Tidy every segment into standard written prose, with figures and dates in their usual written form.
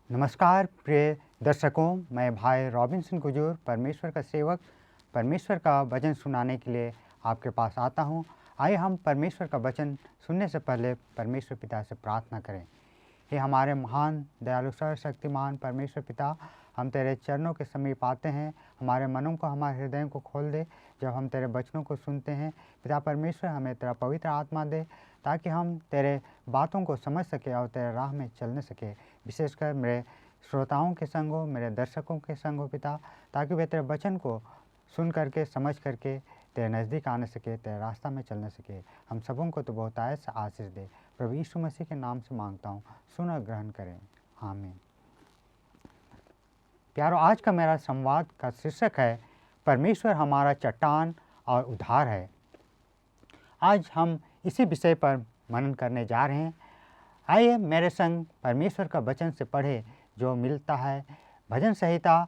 नमस्कार प्रिय दर्शकों, मैं भाई रॉबिन्सन कुजूर परमेश्वर का सेवक परमेश्वर का वचन सुनाने के लिए आपके पास आता हूँ। आइए हम परमेश्वर का वचन सुनने से पहले परमेश्वर पिता से प्रार्थना करें। हे हमारे महान दयालु सर्वशक्तिमान परमेश्वर पिता, हम तेरे चरणों के समीप आते हैं। हमारे मनों को, हमारे हृदय को खोल दे जब हम तेरे वचनों को सुनते हैं। पिता परमेश्वर, हमें तेरा पवित्र आत्मा दे ताकि हम तेरे बातों को समझ सके और तेरे राह में चलने सके। विशेषकर मेरे श्रोताओं के संग हो, मेरे दर्शकों के संग हो पिता, ताकि वे तेरे वचन को सुन करके, समझ करके तेरे नज़दीक आने सके, तेरे रास्ता में चलने सके। हम सबों को तो बहुत आयत से आशीष दे। प्रभु यीशु मसीह के नाम से मांगता हूँ, सुन और ग्रहण करें, आमीन। प्यारो, आज का मेरा संवाद का शीर्षक है परमेश्वर हमारा चट्टान और उद्धार है। आज हम इसी विषय पर मनन करने जा रहे हैं। आइए मेरे संग परमेश्वर का वचन से पढ़े, जो मिलता है भजन संहिता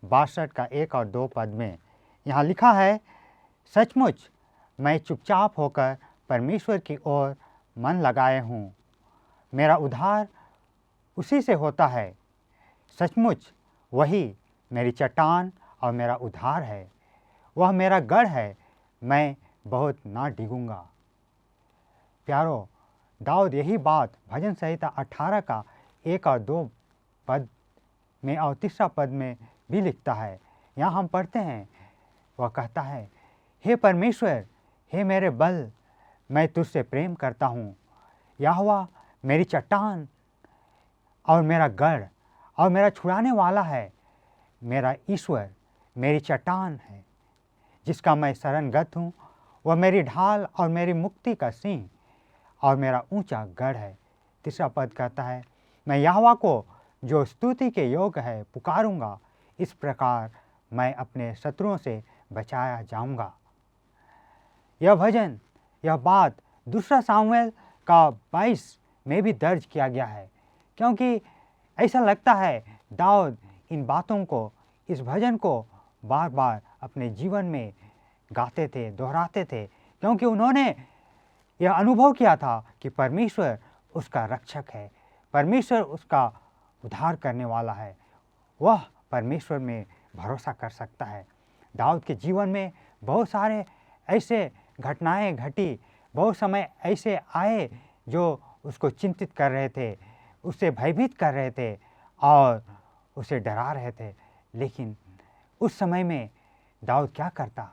62 का 1 और 2 पद में। यहाँ लिखा है, सचमुच मैं चुपचाप होकर परमेश्वर की ओर मन लगाए हूँ, मेरा उद्धार उसी से होता है। सचमुच वही मेरी चट्टान और मेरा उद्धार है, वह मेरा गढ़ है, मैं बहुत ना डिगूँगा। प्यारो, दाऊद यही बात भजन संहिता 18 का 1 और 2 पद में और 3 पद में भी लिखता है। यहाँ हम पढ़ते हैं, वह कहता है, हे परमेश्वर, हे मेरे बल, मैं तुझसे प्रेम करता हूँ। यहोवा मेरी चट्टान और मेरा गढ़ और मेरा छुड़ाने वाला है। मेरा ईश्वर मेरी चट्टान है, जिसका मैं शरणगत हूँ। वह मेरी ढाल और मेरी मुक्ति का सिंह और मेरा ऊंचा गढ़ है। 3 पद कहता है, मैं यहोवा को जो स्तुति के योग्य है पुकारूंगा, इस प्रकार मैं अपने शत्रुओं से बचाया जाऊंगा। यह भजन, यह बात 2 सामुएल का 22 में भी दर्ज किया गया है, क्योंकि ऐसा लगता है दाऊद इन बातों को, इस भजन को बार बार अपने जीवन में गाते थे, दोहराते थे, क्योंकि उन्होंने यह अनुभव किया था कि परमेश्वर उसका रक्षक है, परमेश्वर उसका उद्धार करने वाला है, वह परमेश्वर में भरोसा कर सकता है। दाऊद के जीवन में बहुत सारे ऐसे घटनाएं घटी, बहुत समय ऐसे आए जो उसको चिंतित कर रहे थे, उसे भयभीत कर रहे थे और उसे डरा रहे थे। लेकिन उस समय में दाऊद क्या करता,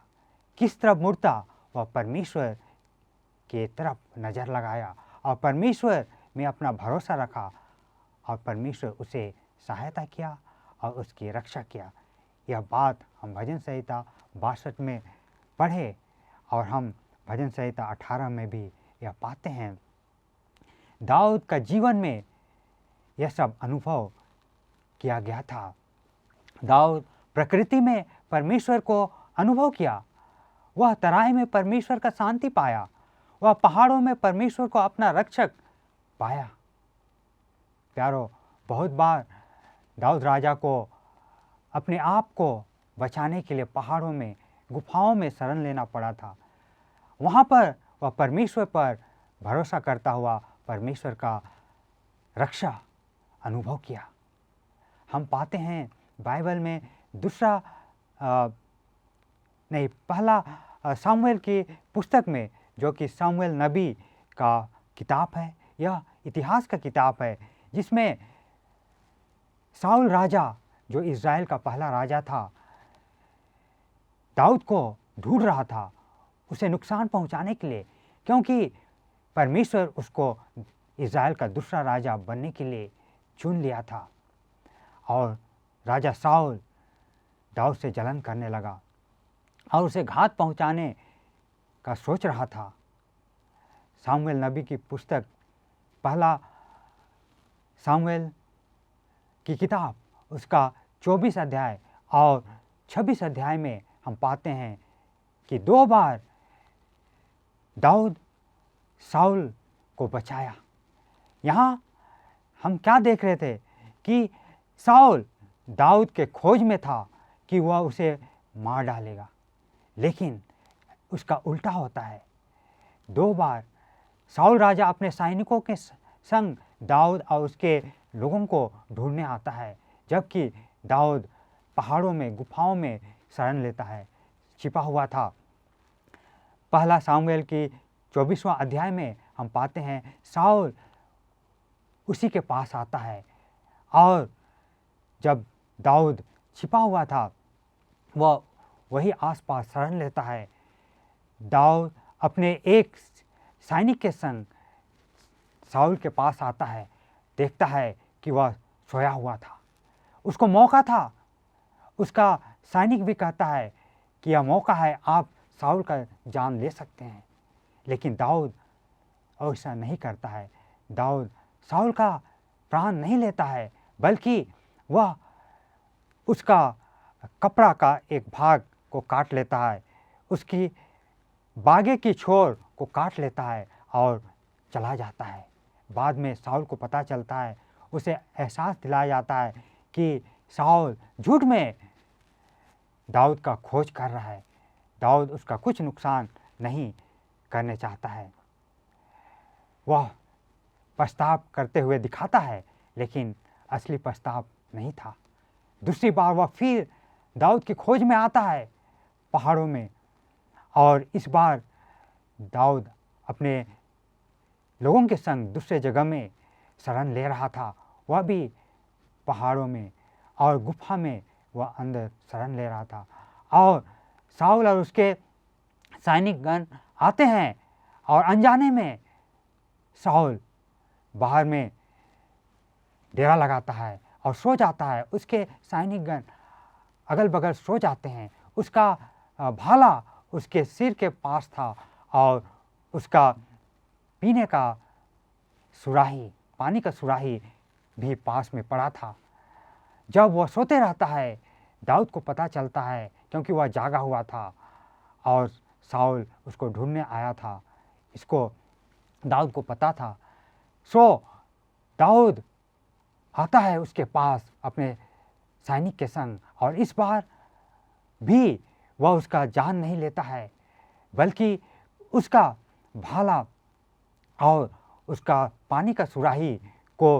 किस तरफ मुड़ता? वह परमेश्वर के तरफ नज़र लगाया और परमेश्वर में अपना भरोसा रखा और परमेश्वर उसे सहायता किया और उसकी रक्षा किया। यह बात हम भजन संहिता 62 में पढ़े और हम भजन संहिता 18 में भी यह पाते हैं। दाऊद का जीवन में यह सब अनुभव किया गया था। दाऊद प्रकृति में परमेश्वर को अनुभव किया, वह तराई में परमेश्वर का शांति पाया, वह पहाड़ों में परमेश्वर को अपना रक्षक पाया। प्यारो, बहुत बार दाऊद राजा को अपने आप को बचाने के लिए पहाड़ों में, गुफाओं में शरण लेना पड़ा था। वहाँ पर वह परमेश्वर पर भरोसा करता हुआ परमेश्वर का रक्षा अनुभव किया। हम पाते हैं बाइबल में पहला सामुएल की पुस्तक में, जो कि सामुएल नबी का किताब है, यह इतिहास का किताब है, जिसमें शाऊल राजा, जो इज़राइल का पहला राजा था, दाऊद को ढूंढ रहा था उसे नुकसान पहुंचाने के लिए, क्योंकि परमेश्वर उसको इज़राइल का दूसरा राजा बनने के लिए चुन लिया था। और राजा शाऊल दाऊद से जलन करने लगा और उसे घात पहुंचाने का सोच रहा था। सामुएल नबी की पुस्तक, पहला सामुएल की किताब, उसका 24 अध्याय और 26 अध्याय में हम पाते हैं कि 2 बार दाऊद शाऊल को बचाया। यहाँ हम क्या देख रहे थे कि शाऊल दाऊद के खोज में था कि वह उसे मार डालेगा, लेकिन उसका उल्टा होता है। 2 बार शाऊल राजा अपने सैनिकों के संग दाऊद और उसके लोगों को ढूंढने आता है, जबकि दाऊद पहाड़ों में, गुफाओं में शरण लेता है, छिपा हुआ था। पहला सामुएल की 24वां अध्याय में हम पाते हैं शाऊल उसी के पास आता है, और जब दाऊद छिपा हुआ था वह वही आसपास शरण लेता है। दाऊद अपने एक सैनिक के संग शाऊल के पास आता है, देखता है कि वह सोया हुआ था। उसको मौका था, उसका सैनिक भी कहता है कि यह मौका है, आप शाऊल का जान ले सकते हैं, लेकिन दाऊद ऐसा नहीं करता है। दाऊद शाऊल का प्राण नहीं लेता है, बल्कि वह उसका कपड़ा का एक भाग को काट लेता है, उसकी बागे की छोर को काट लेता है और चला जाता है। बाद में शाऊल को पता चलता है, उसे एहसास दिलाया जाता है कि शाऊल झूठ में दाऊद का खोज कर रहा है, दाऊद उसका कुछ नुकसान नहीं करने चाहता है। वह पछताव करते हुए दिखाता है, लेकिन असली पछताव नहीं था। दूसरी बार वह फिर दाऊद की खोज में आता है पहाड़ों में, और इस बार दाऊद अपने लोगों के संग दूसरे जगह में शरण ले रहा था, वह भी पहाड़ों में और गुफा में वह अंदर शरण ले रहा था। और शाऊल और उसके सैनिकगण आते हैं और अनजाने में शाऊल बाहर में डेरा लगाता है और सो जाता है। उसके सैनिकगण अगल बगल सो जाते हैं। उसका भाला उसके सिर के पास था और उसका पीने का सुराही, पानी का सुराही भी पास में पड़ा था। जब वह सोते रहता है, दाऊद को पता चलता है, क्योंकि वह जागा हुआ था और शाऊल उसको ढूंढने आया था, इसको दाऊद को पता था। सो दाऊद आता है उसके पास अपने सैनिक के संग, और इस बार भी वह उसका जान नहीं लेता है, बल्कि उसका भाला और उसका पानी का सुराही को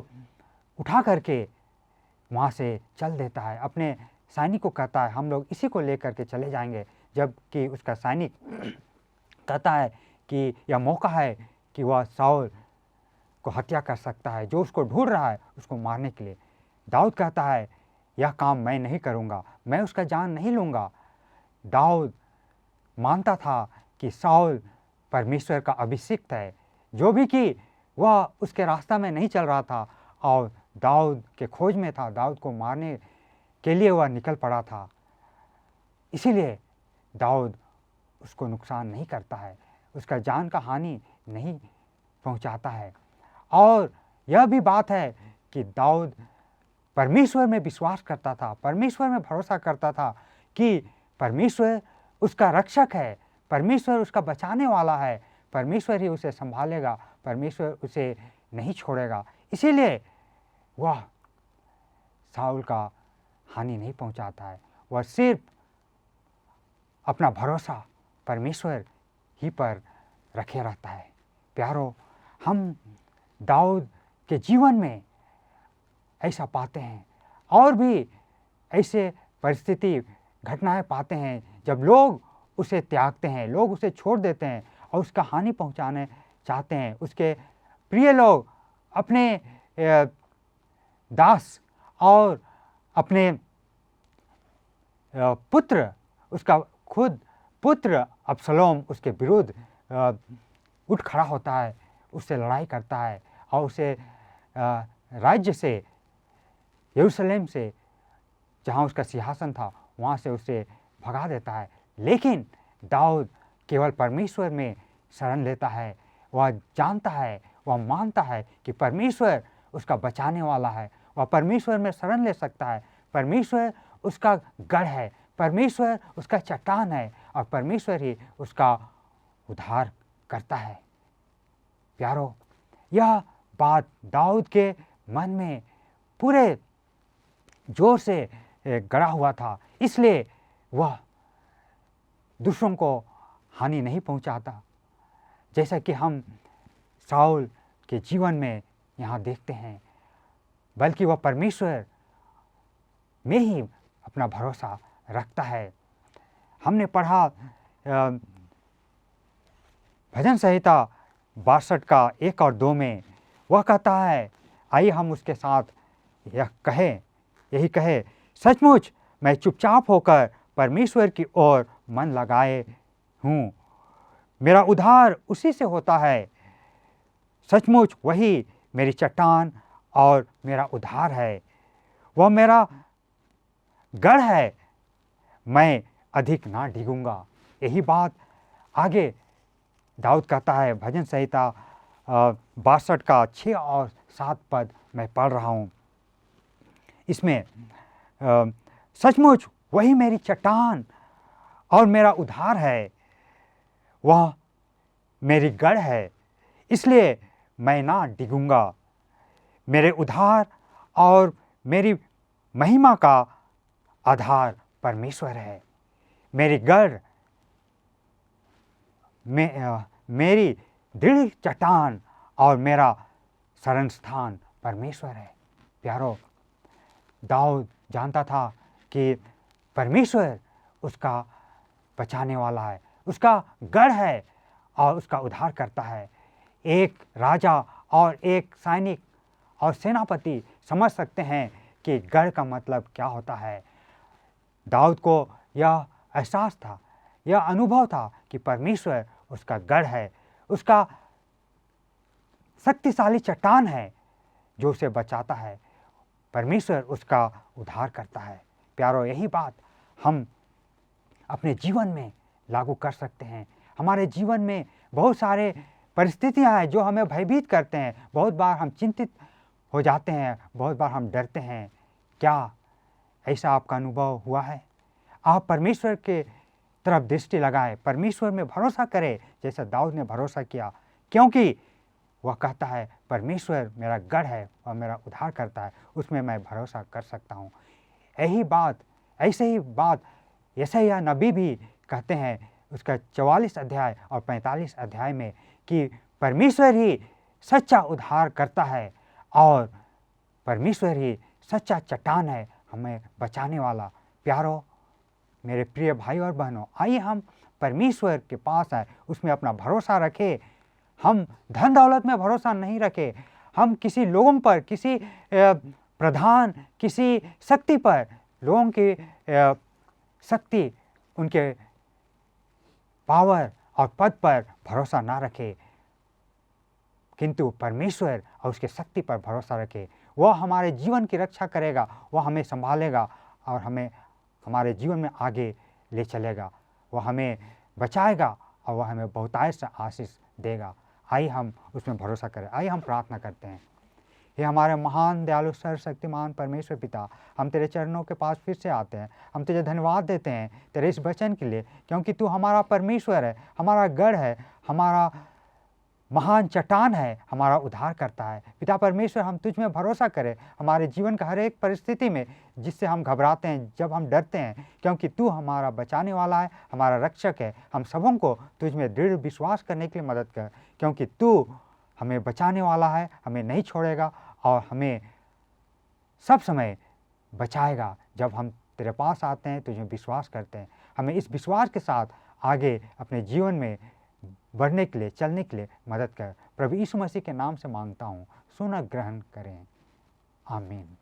उठा करके वहाँ से चल देता है। अपने सैनिक को कहता है, हम लोग इसी को लेकर के चले जाएंगे, जबकि उसका सैनिक कहता है कि यह मौका है कि वह शाऊल को हत्या कर सकता है, जो उसको ढूंढ रहा है उसको मारने के लिए। दाऊद कहता है, यह काम मैं नहीं करूँगा, मैं उसका जान नहीं लूँगा। दाऊद मानता था कि शाऊल परमेश्वर का अभिषिक्त है, जो भी कि वह उसके रास्ता में नहीं चल रहा था और दाऊद के खोज में था, दाऊद को मारने के लिए वह निकल पड़ा था। इसीलिए दाऊद उसको नुकसान नहीं करता है, उसका जान का हानि नहीं पहुंचाता है। और यह भी बात है कि दाऊद परमेश्वर में विश्वास करता था, परमेश्वर में भरोसा करता था कि परमेश्वर उसका रक्षक है, परमेश्वर उसका बचाने वाला है, परमेश्वर ही उसे संभालेगा, परमेश्वर उसे नहीं छोड़ेगा। इसीलिए वह शाऊल का हानि नहीं पहुंचाता है, वह सिर्फ अपना भरोसा परमेश्वर ही पर रखे रहता है। प्यारो, हम दाऊद के जीवन में ऐसा पाते हैं, और भी ऐसे परिस्थिति घटनाएं पाते हैं जब लोग उसे त्यागते हैं, लोग उसे छोड़ देते हैं और उसका हानि पहुंचाने चाहते हैं। उसके प्रिय लोग अपने दास और अपने पुत्र, उसका खुद पुत्र अबसलोम उसके विरुद्ध उठ खड़ा होता है, उससे लड़ाई करता है और उसे राज्य से, यरूशलेम से, जहाँ उसका सिंहासन था, वहाँ से उसे भगा देता है। लेकिन दाऊद केवल परमेश्वर में शरण लेता है। वह जानता है, वह मानता है कि परमेश्वर उसका बचाने वाला है, वह परमेश्वर में शरण ले सकता है, परमेश्वर उसका गढ़ है, परमेश्वर उसका चट्टान है और परमेश्वर ही उसका उद्धार करता है। प्यारो, यह बात दाऊद के मन में पूरे जोर से गड़ा हुआ था, इसलिए वह दूसरों को हानि नहीं पहुंचाता, जैसा कि हम शाऊल के जीवन में यहाँ देखते हैं। बल्कि वह परमेश्वर में ही अपना भरोसा रखता है। हमने पढ़ा भजन संहिता 62 का 1 और 2 में वह कहता है, आइए हम उसके साथ यही कहे, सचमुच मैं चुपचाप होकर परमेश्वर की ओर मन लगाए हूँ, मेरा उद्धार उसी से होता है। सचमुच वही मेरी चट्टान और मेरा उद्धार है, वह मेरा गढ़ है, मैं अधिक ना डिगूंगा। यही बात आगे दाऊद कहता है, भजन संहिता 62 का 6 और 7 पद मैं पढ़ रहा हूँ। इसमें सचमुच वही मेरी चट्टान और मेरा उद्धार है, वह मेरी गढ़ है, इसलिए मैं ना डिगूंगा। मेरे उद्धार और मेरी महिमा का आधार परमेश्वर है, मेरी गढ़ मेरी दृढ़ चट्टान और मेरा शरण स्थान परमेश्वर है। प्यारो, दाऊद जानता था कि परमेश्वर उसका बचाने वाला है, उसका गढ़ है और उसका उद्धार करता है। एक राजा और एक सैनिक और सेनापति समझ सकते हैं कि गढ़ का मतलब क्या होता है। दाऊद को यह एहसास था, यह अनुभव था कि परमेश्वर उसका गढ़ है, उसका शक्तिशाली चट्टान है जो उसे बचाता है, परमेश्वर उसका उद्धार करता है। प्यारो, यही बात हम अपने जीवन में लागू कर सकते हैं। हमारे जीवन में बहुत सारे परिस्थितियां हैं जो हमें भयभीत करते हैं, बहुत बार हम चिंतित हो जाते हैं, बहुत बार हम डरते हैं। क्या ऐसा आपका अनुभव हुआ है? आप परमेश्वर के तरफ दृष्टि लगाएं, परमेश्वर में भरोसा करें जैसा दाऊद ने भरोसा किया, क्योंकि वह कहता है परमेश्वर मेरा गढ़ है और मेरा उद्धार करता है, उसमें मैं भरोसा कर सकता हूँ। ऐसे ही बात यशायाह नबी भी कहते हैं उसका 44 अध्याय और 45 अध्याय में कि परमेश्वर ही सच्चा उद्धार करता है और परमेश्वर ही सच्चा चट्टान है, हमें बचाने वाला। प्यारो, मेरे प्रिय भाई और बहनों, आइए हम परमेश्वर के पास आए, उसमें अपना भरोसा रखें। हम धन दौलत में भरोसा नहीं रखें, हम किसी लोगों पर, किसी प्रधान, किसी शक्ति पर, लोगों की शक्ति, उनके पावर और पद पर भरोसा ना रखें, किंतु परमेश्वर और उसके शक्ति पर भरोसा रखें। वह हमारे जीवन की रक्षा करेगा, वह हमें संभालेगा और हमें हमारे जीवन में आगे ले चलेगा, वह हमें बचाएगा और वह हमें बहुतायत से आशीष देगा। आइए हम उसमें भरोसा करें। आइए हम प्रार्थना करते हैं। हे हमारे महान दयालु सर्वशक्तिमान परमेश्वर पिता, हम तेरे चरणों के पास फिर से आते हैं। हम तुझे धन्यवाद देते हैं तेरे इस वचन के लिए, क्योंकि तू हमारा परमेश्वर है, हमारा गढ़ है, हमारा महान चट्टान है, हमारा उद्धार करता है। पिता परमेश्वर, हम तुझ में भरोसा करें हमारे जीवन का हर एक परिस्थिति में, जिससे हम घबराते हैं, जब हम डरते हैं, क्योंकि तू हमारा बचाने वाला है, हमारा रक्षक है। हम सबों को तुझ में दृढ़ विश्वास करने के लिए मदद कर, क्योंकि तू हमें बचाने वाला है, हमें नहीं छोड़ेगा और हमें सब समय बचाएगा। जब हम तेरे पास आते हैं, तुझे विश्वास करते हैं, हमें इस विश्वास के साथ आगे अपने जीवन में बढ़ने के लिए, चलने के लिए मदद कर। प्रभु यीशु मसीह के नाम से मांगता हूँ, सुन ग्रहण करें। आमीन।